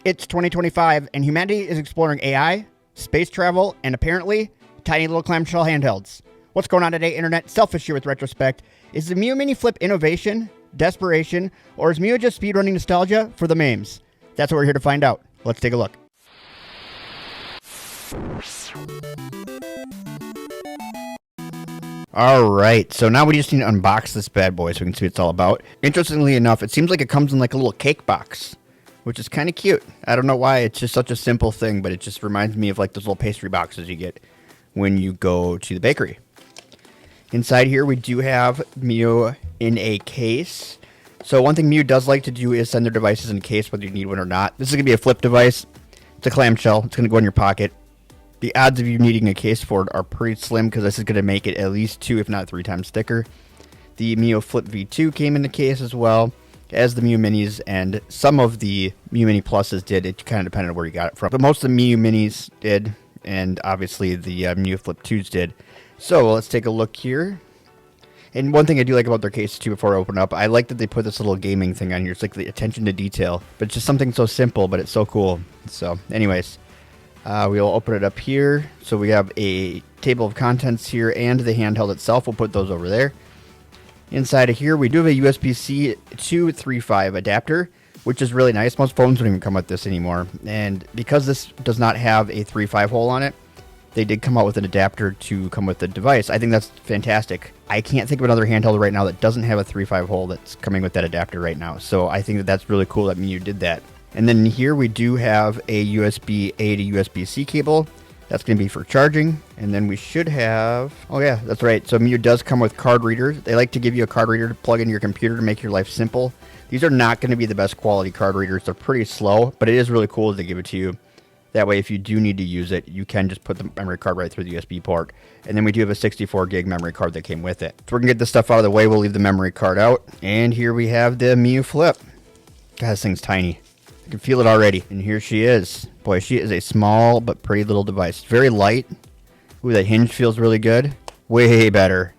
It's 2025, and humanity is exploring AI, space travel, and apparently, tiny little clamshell handhelds. What's going on today, Internet? Selfish here with Retrospect. Is the Miyoo Mini Flip innovation, desperation, or is Miyoo just speedrunning nostalgia for the memes? That's what we're here to find out. Let's take a look. Alright, so now we just need to unbox this bad boy so we can see what it's all about. Interestingly enough, it seems like it comes in like a little cake box, which is kind of cute. I don't know why, it's just such a simple thing, but it just reminds me of like those little pastry boxes you get when you go to the bakery. Inside here, we do have Miyoo in a case. So one thing Miyoo does like to do is send their devices in a case, whether you need one or not. This is going to be a flip device. It's a clamshell. It's going to go in your pocket. The odds of you needing a case for it are pretty slim because this is going to make it at least 2, if not 3 times thicker. The Miyoo Flip V2 came in the case as well, as the Miyoo Minis, and some of the Miyoo Mini Pluses did. It kind of depended on where you got it from. But most of the Miyoo Minis did, and obviously the Miyoo Flip 2s did. So let's take a look here. And one thing I do like about their cases too, before I open up, I like that they put this little gaming thing on here. It's like the attention to detail, but it's just something so simple, but it's so cool. So anyways, we'll open it up here. So we have a table of contents here and the handheld itself. We'll put those over there. Inside of here, we do have a USB-C 2.3.5 adapter, which is really nice. Most phones don't even come with this anymore. And because this does not have a 3.5 hole on it, they did come out with an adapter to come with the device. I think that's fantastic. I can't think of another handheld right now that doesn't have a 3.5 hole that's coming with that adapter right now. So I think that that's really cool that Miyoo did that. And then here we do have a USB-A to USB-C cable. That's going to be for charging. And then we should have... Oh yeah, that's right. So Miyoo does come with card readers. They like to give you a card reader to plug into your computer to make your life simple. These are not going to be the best quality card readers. They're pretty slow, but it is really cool that they give it to you. That way, if you do need to use it, you can just put the memory card right through the USB port. And then we do have a 64 gig memory card that came with it. So we're going to get this stuff out of the way. We'll leave the memory card out. And here we have the Miyoo Flip. God, this thing's tiny. I can feel it already. And here she is. Boy, she is a small but pretty little device. Very light. Ooh, that hinge feels really good. Way better.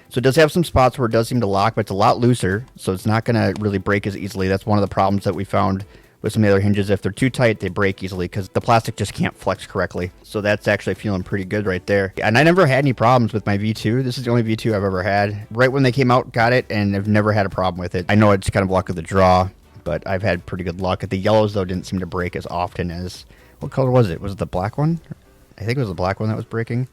So it does have some spots where it does seem to lock, but it's a lot looser. So it's not going to really break as easily. That's one of the problems that we found with some of the other hinges. If they're too tight, they break easily because the plastic just can't flex correctly. So that's actually feeling pretty good right there. And I never had any problems with my V2. This is the only V2 I've ever had. Right when they came out, got it, and I've never had a problem with it. I know it's kind of luck of the draw, but I've had pretty good luck. The yellows, though, didn't seem to break as often as... What color was it? Was it the black one? I think it was the black one that was breaking.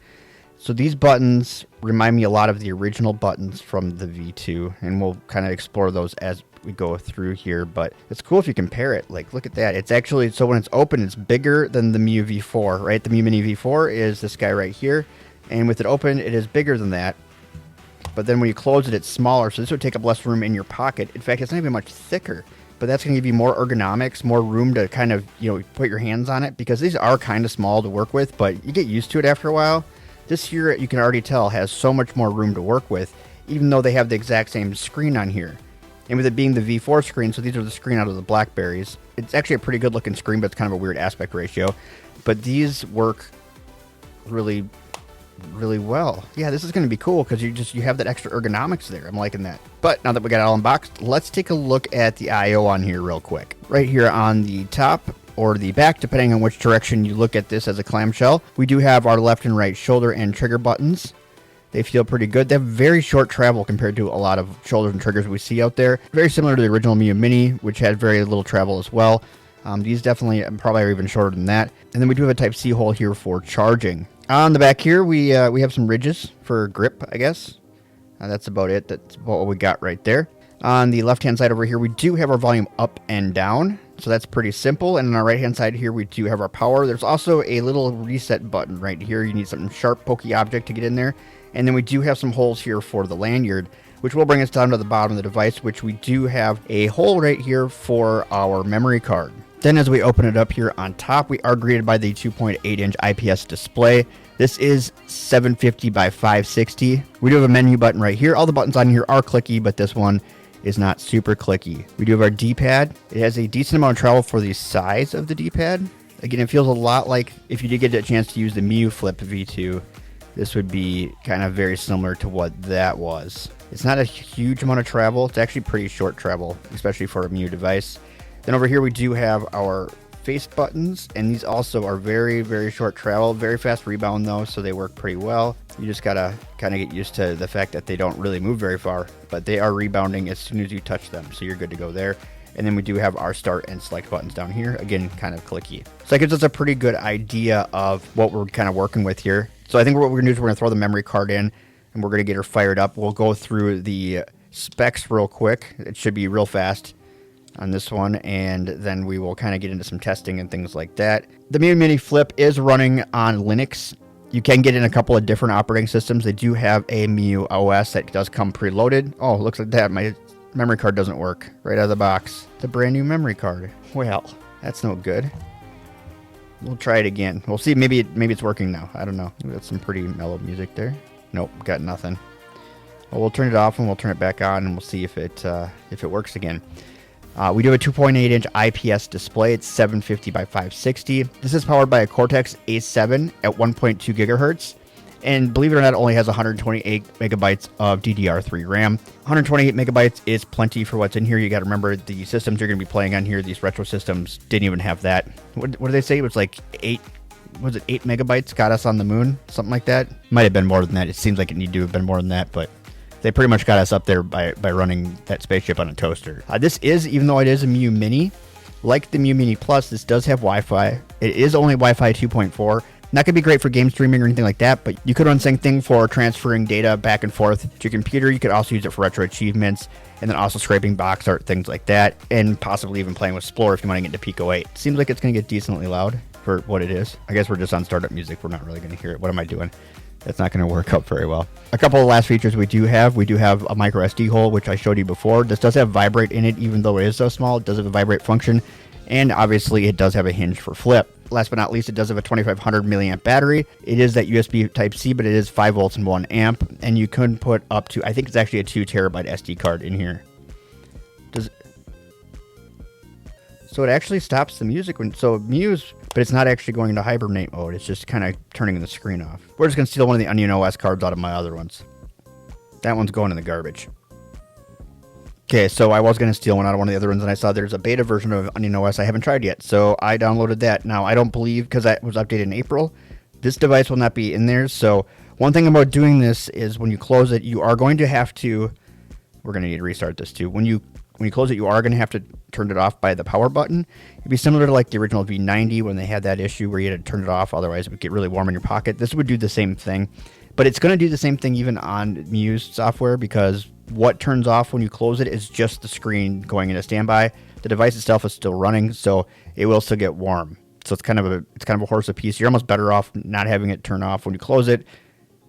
So these buttons remind me a lot of the original buttons from the V2, and we'll kind of explore those as we go through here, but it's cool if you compare it. Like, look at that. It's actually, so when it's open, it's bigger than the Miyoo V4, right? The Miyoo Mini V4 is this guy right here, and with it open, it is bigger than that. But then when you close it, it's smaller, so this would take up less room in your pocket. In fact, it's not even much thicker, but that's going to give you more ergonomics, more room to kind of, you know, put your hands on it, because these are kind of small to work with, but you get used to it after a while. This here, you can already tell, has so much more room to work with, even though they have the exact same screen on here. And with it being the V4 screen, so these are the screen out of the Blackberries. It's actually a pretty good looking screen, but it's kind of a weird aspect ratio. But these work really, really well. Yeah, this is going to be cool because you have that extra ergonomics there. I'm liking that. But now that we got it all unboxed, let's take a look at the I/O on here real quick. Right here on the top, or the back, depending on which direction you look at this as a clamshell, we do have our left and right shoulder and trigger buttons. They feel pretty good. They have very short travel compared to a lot of shoulders and triggers we see out there. Very similar to the original Miyoo Mini, which had very little travel as well. These definitely probably are even shorter than that. And then we do have a Type-C hole here for charging. On the back here, we have some ridges for grip, I guess. That's about it. That's about what we got right there. On the left-hand side over here, we do have our volume up and down. So that's pretty simple. And on our right-hand side here, we do have our power. There's also a little reset button right here. You need something sharp, pokey object to get in there. And then we do have some holes here for the lanyard, which will bring us down to the bottom of the device, which we do have a hole right here for our memory card. Then as we open it up here on top, we are greeted by the 2.8-inch IPS display. This is 750 by 560. We do have a menu button right here. All the buttons on here are clicky, but this one is not super clicky. We do have our D-pad. It has a decent amount of travel for the size of the D-pad. Again, it feels a lot like if you did get a chance to use the Miyoo Flip V2, this would be kind of very similar to what that was. It's not a huge amount of travel. It's actually pretty short travel, especially for a Miyoo device. Then over here we do have our face buttons, and these also are very, very short travel, very fast rebound though, so they work pretty well. You just gotta kind of get used to the fact that they don't really move very far, but they are rebounding as soon as you touch them, so you're good to go there. And then we do have our start and select buttons down here, again, kind of clicky. So that gives us a pretty good idea of what we're kind of working with here. So I think what we're gonna do is we're gonna throw the memory card in, and we're gonna get her fired up. We'll go through the specs real quick. It should be real fast on this one, and then we will kind of get into some testing and things like that. The Miyoo Mini Flip is running on Linux. You can get in a couple of different operating systems. They do have a MiyooOS that does come preloaded. Oh, looks like that. My memory card doesn't work right out of the box. It's a brand new memory card. Well, that's no good. We'll try it again. We'll see. Maybe it's working now. I don't know. We got some pretty mellow music there. Nope, got nothing. Well, we'll turn it off and we'll turn it back on, and we'll see if it works again. We do have a 2.8-inch IPS display. It's 750 by 560. This is powered by a Cortex A7 at 1.2 gigahertz. And believe it or not, it only has 128 megabytes of DDR3 RAM. 128 megabytes is plenty for what's in here. You got to remember the systems you're going to be playing on here, these retro systems, didn't even have that. What did they say? It was like 8 megabytes got us on the moon? Something like that? Might have been more than that. It seems like it needed to have been more than that, but they pretty much got us up there by running that spaceship on a toaster. This is, even though it is a Miyoo Mini, like the Miyoo Mini Plus, this does have Wi-Fi. It is only Wi-Fi 2.4. Not going to be great for game streaming or anything like that, but you could run same thing for transferring data back and forth to your computer. You could also use it for RetroAchievements, and then also scraping box art, things like that, and possibly even playing with Splorer if you want to get into Pico 8. Seems like it's going to get decently loud for what it is. I guess we're just on startup music. We're not really going to hear it. What am I doing? That's not going to work out very well. A couple of last features we do have a micro SD hole, which I showed you before. This does have vibrate in it, even though it is so small. It does have a vibrate function, and obviously it does have a hinge for flip. Last but not least, it does have a 2500 milliamp battery. It is that USB Type-C, but it is 5 volts and 1 amp, and you can put up to, I think it's actually a 2 terabyte SD card in here. So it actually stops the music so Miyoo's, but it's not actually going into hibernate mode. It's just kind of turning the screen off. We're just going to steal one of the OnionOS cards out of my other ones. That one's going in the garbage. Okay, so I was going to steal one out of one of the other ones, and I saw there's a beta version of OnionOS I haven't tried yet, so I downloaded that. Now, I don't believe, because that was updated in April, this device will not be in there. So one thing about doing this is when you close it, you are going to have to, we're going to need to restart this too. When you close it, you are going to have to turn it off by the power button. It'd be similar to like the original V90 when they had that issue where you had to turn it off, otherwise it would get really warm in your pocket. This would do the same thing, but it's going to do the same thing even on Miyoo's software, because what turns off when you close it is just the screen going into standby. The device itself is still running, so it will still get warm. So it's kind of a horse apiece. You're almost better off not having it turn off when you close it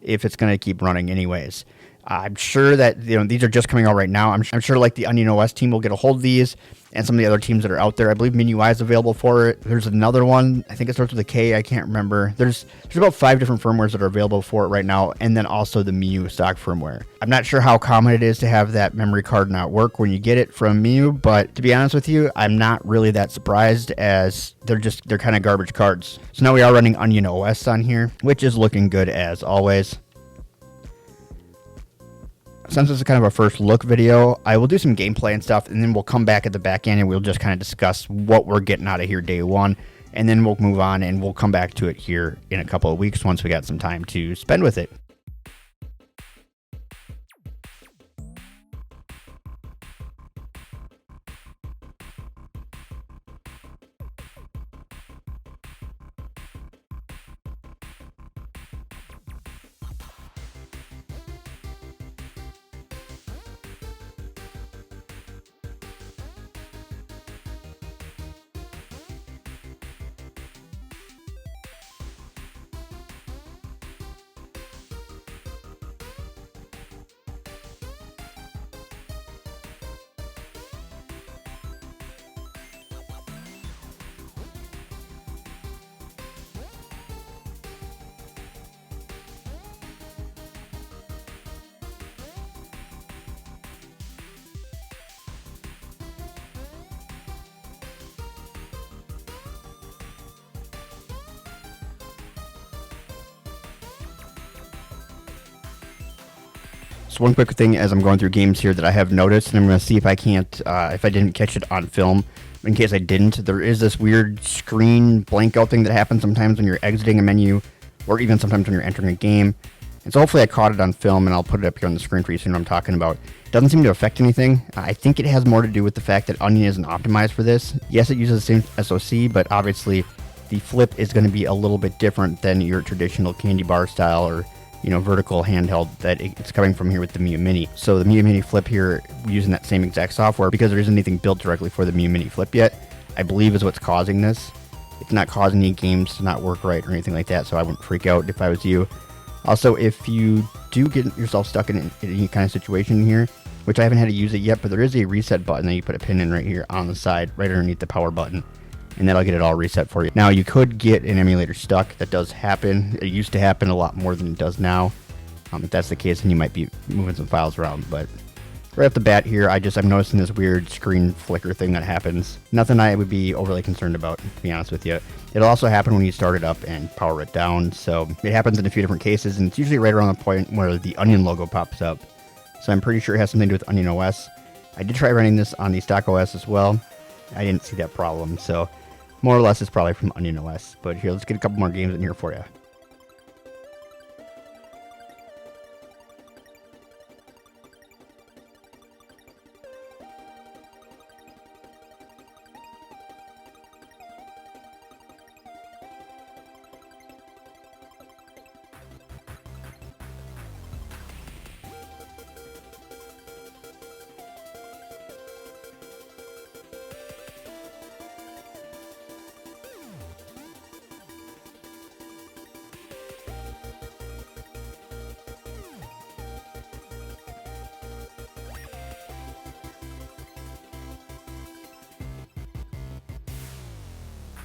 if it's going to keep running anyways. I'm sure that these are just coming out right now. I'm sure like the OnionOS team will get a hold of these, and some of the other teams that are out there. I believe MINUI is available for it. There's another one. I think it starts with a K. I can't remember. There's about 5 different firmwares that are available for it right now, and then also the Miyoo stock firmware. I'm not sure how common it is to have that memory card not work when you get it from Miyoo, but to be honest with you, I'm not really that surprised, as they're kind of garbage cards. So now we are running OnionOS on here, which is looking good as always. Since this is kind of a first look video, I will do some gameplay and stuff, and then we'll come back at the back end and we'll just kind of discuss what we're getting out of here day one, and then we'll move on and we'll come back to it here in a couple of weeks once we got some time to spend with it. So one quick thing as I'm going through games here that I have noticed, and I'm going to see if I can't, if I didn't catch it on film, In case I didn't, there is this weird screen blank out thing that happens sometimes when you're exiting a menu, or even sometimes when you're entering a game. And so hopefully I caught it on film, and I'll put it up here on the screen for you so you know what I'm talking about. It doesn't seem to affect anything. I think it has more to do with the fact that Onion isn't optimized for this. Yes, it uses the same SoC, but obviously the Flip is going to be a little bit different than your traditional candy bar style or vertical handheld that it's coming from here with the Miyoo Mini. So the Miyoo Mini Flip here, using that same exact software, because there isn't anything built directly for the Miyoo Mini Flip yet, I believe is what's causing this. It's not causing any games to not work right or anything like that, so I wouldn't freak out if I was you. Also, if you do get yourself stuck in any kind of situation here, which I haven't had to use it yet, but there is a reset button that you put a pin in right here on the side, right underneath the power button, and that'll get it all reset for you. Now, you could get an emulator stuck. That does happen. It used to happen a lot more than it does now. If that's the case, then you might be moving some files around, but right off the bat here, I'm noticing this weird screen flicker thing that happens. Nothing I would be overly concerned about, to be honest with you. It'll also happen when you start it up and power it down, so it happens in a few different cases, and it's usually right around the point where the Onion logo pops up. So I'm pretty sure it has something to do with OnionOS. I did try running this on the stock OS as well. I didn't see that problem, so more or less it's probably from OnionOS. But here, let's get a couple more games in here for you.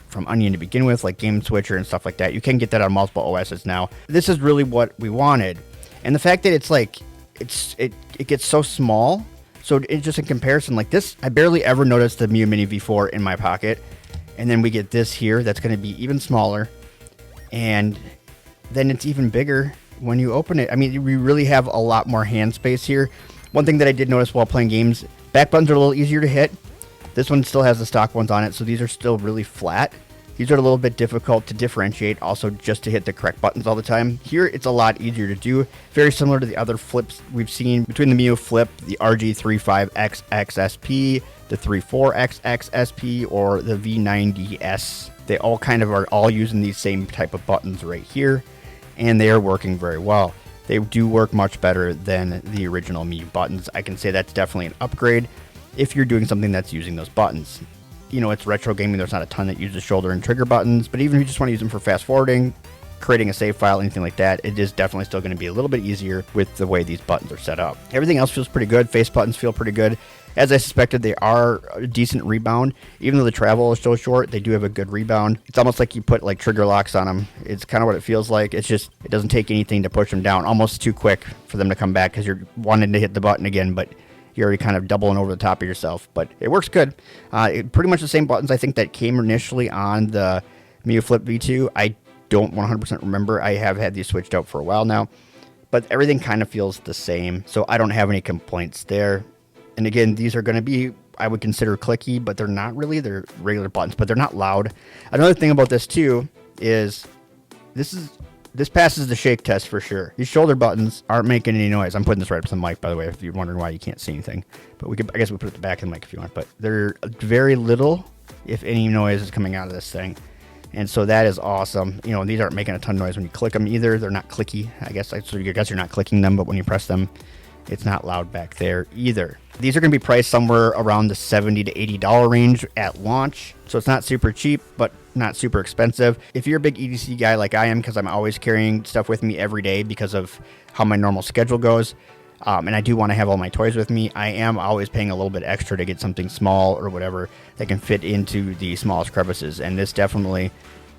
From Onion to begin with, like Game Switcher and stuff like that. You can get that on multiple OSs now. This is really what we wanted. And the fact that it's like, it gets so small. So it's just in comparison, like this, I barely ever noticed the Miyoo Mini V4 in my pocket. And then we get this here, that's going to be even smaller. And then it's even bigger when you open it. I mean, we really have a lot more hand space here. One thing that I did notice while playing games, back buttons are a little easier to hit. This one still has the stock ones on it, so these are still really flat. These are a little bit difficult to differentiate, also just to hit the correct buttons all the time. Here, it's a lot easier to do. Very similar to the other flips we've seen between the Miyoo Flip, the RG35XXSP, the 34XXSP, or the V90S. They all kind of are all using these same type of buttons right here, and they are working very well. They do work much better than the original Miyoo buttons. I can say that's definitely an upgrade if you're doing something that's using those buttons. It's retro gaming, there's not a ton that uses shoulder and trigger buttons, but even if you just want to use them for fast forwarding, creating a save file, anything like that, it is definitely still going to be a little bit easier with the way these buttons are set up. Everything else feels pretty good. Face buttons feel pretty good. As I suspected, they are a decent rebound. Even though the travel is so short, they do have a good rebound. It's almost like you put like trigger locks on them. It's kind of what it feels like. It's just, it doesn't take anything to push them down. Almost too quick for them to come back because you're wanting to hit the button again, but you're already kind of doubling over the top of yourself, but it works good. Pretty much the same buttons, I think, that came initially on the Miyoo Flip V2. I don't 100% remember. I have had these switched out for a while now, but everything kind of feels the same, so I don't have any complaints there. And again, these are going to be, I would consider clicky, but they're not really. They're regular buttons, but they're not loud. Another thing about this, too, is this passes the shake test for sure. These shoulder buttons aren't making any noise. I'm putting this right up to the mic, by the way, if you're wondering why you can't see anything. But I guess we put it at the back of the mic if you want. But they're very little, if any, noise is coming out of this thing. And so that is awesome. These aren't making a ton of noise when you click them either. They're not clicky. I guess you're not clicking them, but when you press them, it's not loud back there either. These are going to be priced somewhere around the $70 to $80 range at launch. So it's not super cheap, but not super expensive. If you're a big EDC guy like I am, because I'm always carrying stuff with me every day because of how my normal schedule goes, and I do want to have all my toys with me, I am always paying a little bit extra to get something small or whatever that can fit into the smallest crevices. And this definitely,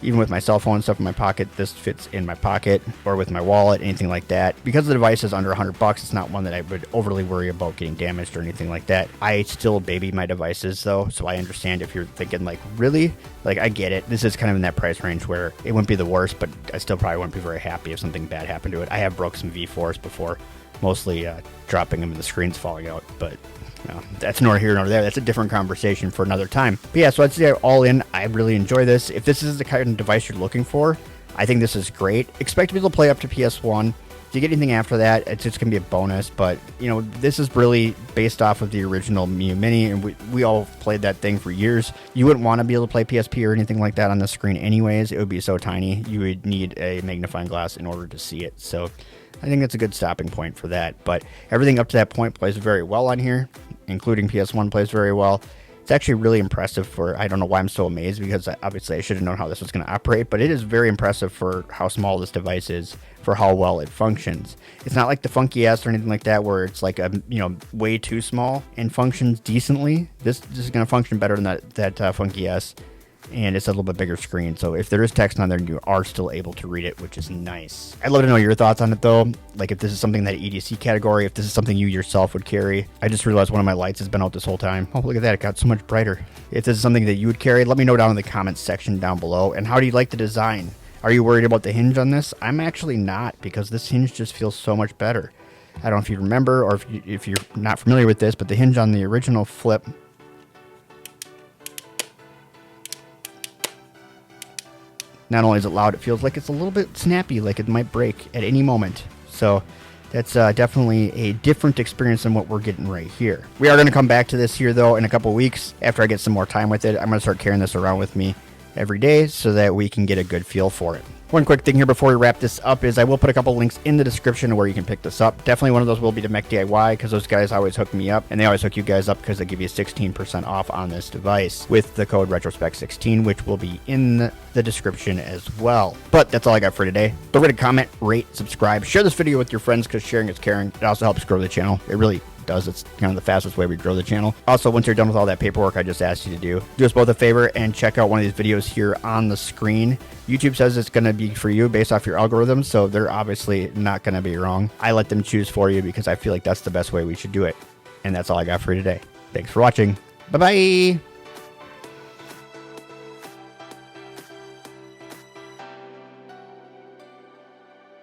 even with my cell phone and stuff in my pocket, this fits in my pocket, or with my wallet, anything like that. Because the device is under $100, it's not one that I would overly worry about getting damaged or anything like that. I still baby my devices though, so I understand if you're thinking like, really? Like, I get it. This is kind of in that price range where it wouldn't be the worst, but I still probably wouldn't be very happy if something bad happened to it. I have broke some V4s before, mostly dropping them and the screens falling out, but No, that's nor here nor there. That's a different conversation for another time. But yeah, so I'd say all in, I really enjoy this. If this is the kind of device you're looking for, I think this is great. Expect to be able to play up to PS1. If you get anything after that, it's just going to be a bonus. But, you know, this is really based off of the original Miyoo Mini, and we all played that thing for years. You wouldn't want to be able to play PSP or anything like that on the screen anyways. It would be so tiny. You would need a magnifying glass in order to see it. So I think that's a good stopping point for that. But everything up to that point plays very well on here, including PS1 plays very well. It's actually really impressive for, I don't know why I'm so amazed, because obviously I should have known how this was going to operate, but it is very impressive for how small this device is, for how well it functions. It's not like the Funky S or anything like that, where it's like way too small and functions decently. This is going to function better than that Funky S, and it's a little bit bigger screen. So if there is text on there, you are still able to read it, which is nice. I'd love to know your thoughts on it though. Like if this is something that EDC category, if this is something you yourself would carry. I just realized one of my lights has been out this whole time. Oh, look at that. It got so much brighter. If this is something that you would carry, let me know down in the comments section down below. And how do you like the design? Are you worried about the hinge on this? I'm actually not, because this hinge just feels so much better. I don't know if you remember, or if you're not familiar with this, but the hinge on the original Flip, not only is it loud, it feels like it's a little bit snappy, like it might break at any moment. So that's definitely a different experience than what we're getting right here. We are going to come back to this here, though, in a couple weeks. After I get some more time with it, I'm going to start carrying this around with me every day so that we can get a good feel for it. One quick thing here before we wrap this up is I will put a couple links in the description where you can pick this up. Definitely one of those will be to Mech DIY, because those guys always hook me up, and they always hook you guys up because they give you 16% off on this device with the code RetroSpec16, which will be in the description as well. But that's all I got for today. Don't forget to comment, rate, subscribe, share this video with your friends, because sharing is caring. It also helps grow the channel. It really does. It's kind of the fastest way we grow the channel. Also, once you're done with all that paperwork I just asked you to do us both a favor and check out one of these videos here on the screen. YouTube says it's going to be for you based off your algorithm, so they're obviously not going to be wrong. I let them choose for you because I feel like that's the best way we should do it. And that's all I got for you today. Thanks for watching. Bye-bye.